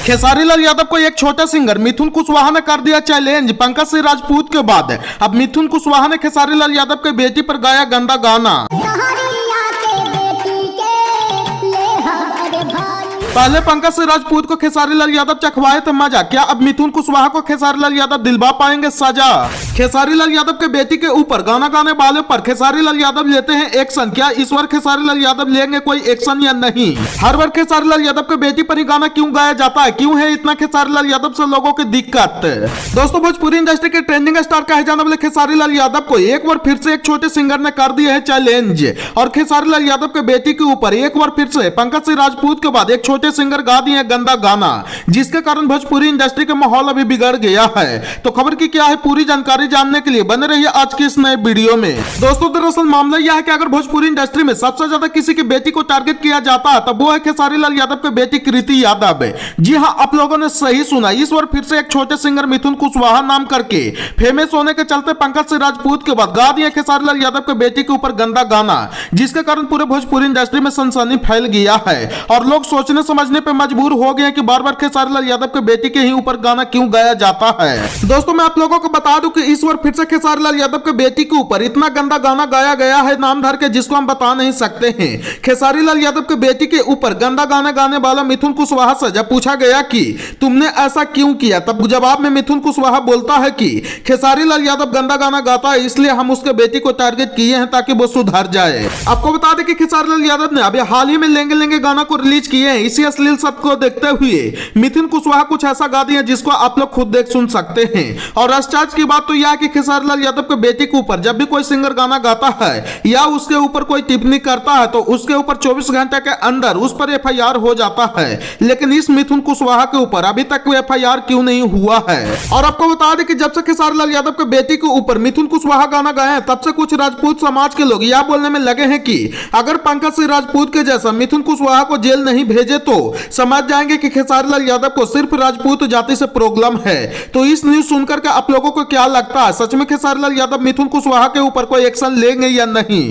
खेसारी लाल यादव को एक छोटे सिंगर मिथुन कुशवाहा ने कर दिया चैलेंज पंकज सिंह राजपूत के बाद अब मिथुन कुशवाहा ने खेसारी लाल यादव के बेटी पर गाया गंदा गाना। पहले पंकज सिंह राजपूत को खेसारी लाल यादव चखवाए थे मजा, क्या अब मिथुन कुशवाहा को खेसारी लाल यादव दिलवा पाएंगे सजा। खेसारी लाल यादव के बेटी के ऊपर गाना गाने वाले पर खेसारी लाल यादव लेते हैं एक्शन, क्या इस बार खेसारी लाल यादव लेंगे कोई एक्शन या नहीं। हर बार खेसारी लाल यादव के बेटी पर ही गाना क्यों गाया जाता है, क्यों है इतना खेसारी लाल यादव से लोगों की दिक्कत। दोस्तों भोजपुरी इंडस्ट्री के ट्रेंडिंग स्टार कहे जाने वाले खेसारी लाल यादव को एक बार फिर से एक छोटे सिंगर ने कर दिया है चैलेंज और खेसारी लाल यादव के बेटी के ऊपर एक बार फिर से पंकज सिंह राजपूत के बाद एक छोटे सिंगर गा दिए गंदा गाना, जिसके कारण भोजपुरी इंडस्ट्री का माहौल अभी बिगड़ गया है। तो खबर की क्या है पूरी जानकारी जानने के लिए बने रहिए आज की इस नए वीडियो में। दोस्तों दरअसल मामला यह है कि अगर भोजपुरी इंडस्ट्री में सबसे ज्यादा किसी की बेटी को टारगेट किया जाता है तब वो है खेसारी लाल यादव के बेटी कृति यादव। जी हाँ, आप लोगों ने सही सुना, इस बार फिर से एक छोटे सिंगर मिथुन कुशवाहा नाम करके फेमस होने के चलते पंकज सिंह राजपूत के बाद गा दिया खेसारी लाल यादव के बेटी के ऊपर गंदा गाना, जिसके कारण पूरे भोजपुरी इंडस्ट्री में सनसनी फैल गया है और लोग सोचने समझने पे मजबूर हो गए कि बार बार खेसारी लाल यादव के बेटी के ही ऊपर गाना क्यों गाया जाता है। दोस्तों मैं आप लोगों को बता दूं कि इस बार फिर से खेसारी लाल यादव के बेटी के ऊपर इतना गंदा गाना गाया गया है नाम धर के, जिसको हम बता नहीं सकते हैं। खेसारी लाल यादव के बेटी के ऊपर गंदा गाना गाने वाला मिथुन कुशवाहा से जब पूछा गया कि तुमने ऐसा क्यों किया, तब जवाब में मिथुन कुशवाहा बोलता है कि खेसारी लाल यादव गंदा गाना गाता है इसलिए हम उसके बेटी को टारगेट किए हैं ताकि वो सुधर जाए। आपको बता दें कि खेसारी लाल यादव ने अभी हाल ही में लेंगे लेंगे गाना को रिलीज किए हैं। इसी अश्लील शब्द को देखते हुए मिथुन कुशवाहा कुछ ऐसा गा दिया जिसको आप लोग खुद देख सुन सकते हैं। और आश्चर्य की बात तो यह है कि खेसारी लाल यादव के बेटी के ऊपर जब भी कोई सिंगर गाना गाता है या उसके ऊपर कोई टिप्पणी करता है तो उसके ऊपर 24 घंटे के अंदर उस पर एफआईआर हो जाता है, लेकिन इस मिथुन कुशवाहा के ऊपर अभी तक कोई एफआईआर क्यों नहीं हुआ है। और आपको बता दें कि जब से खेसारी लाल यादव के बेटी के ऊपर मिथुन कुशवाहा गाना गाए हैं तब से कुछ राजपूत समाज के लोग यह बोलने में लगे हैं कि अगर पंकज सिंह राजपूत के जैसा मिथुन कुशवाहा को जेल नहीं भेजे तो समझ जाएंगे कि खेसारी लाल यादव को सिर्फ राजपूत जाति से प्रॉब्लम है। तो इस न्यूज सुनकर के आप लोगों को क्या लगता है, सच में खेसारी लाल यादव मिथुन कुशवाहा के ऊपर कोई एक्शन लेंगे या नहीं।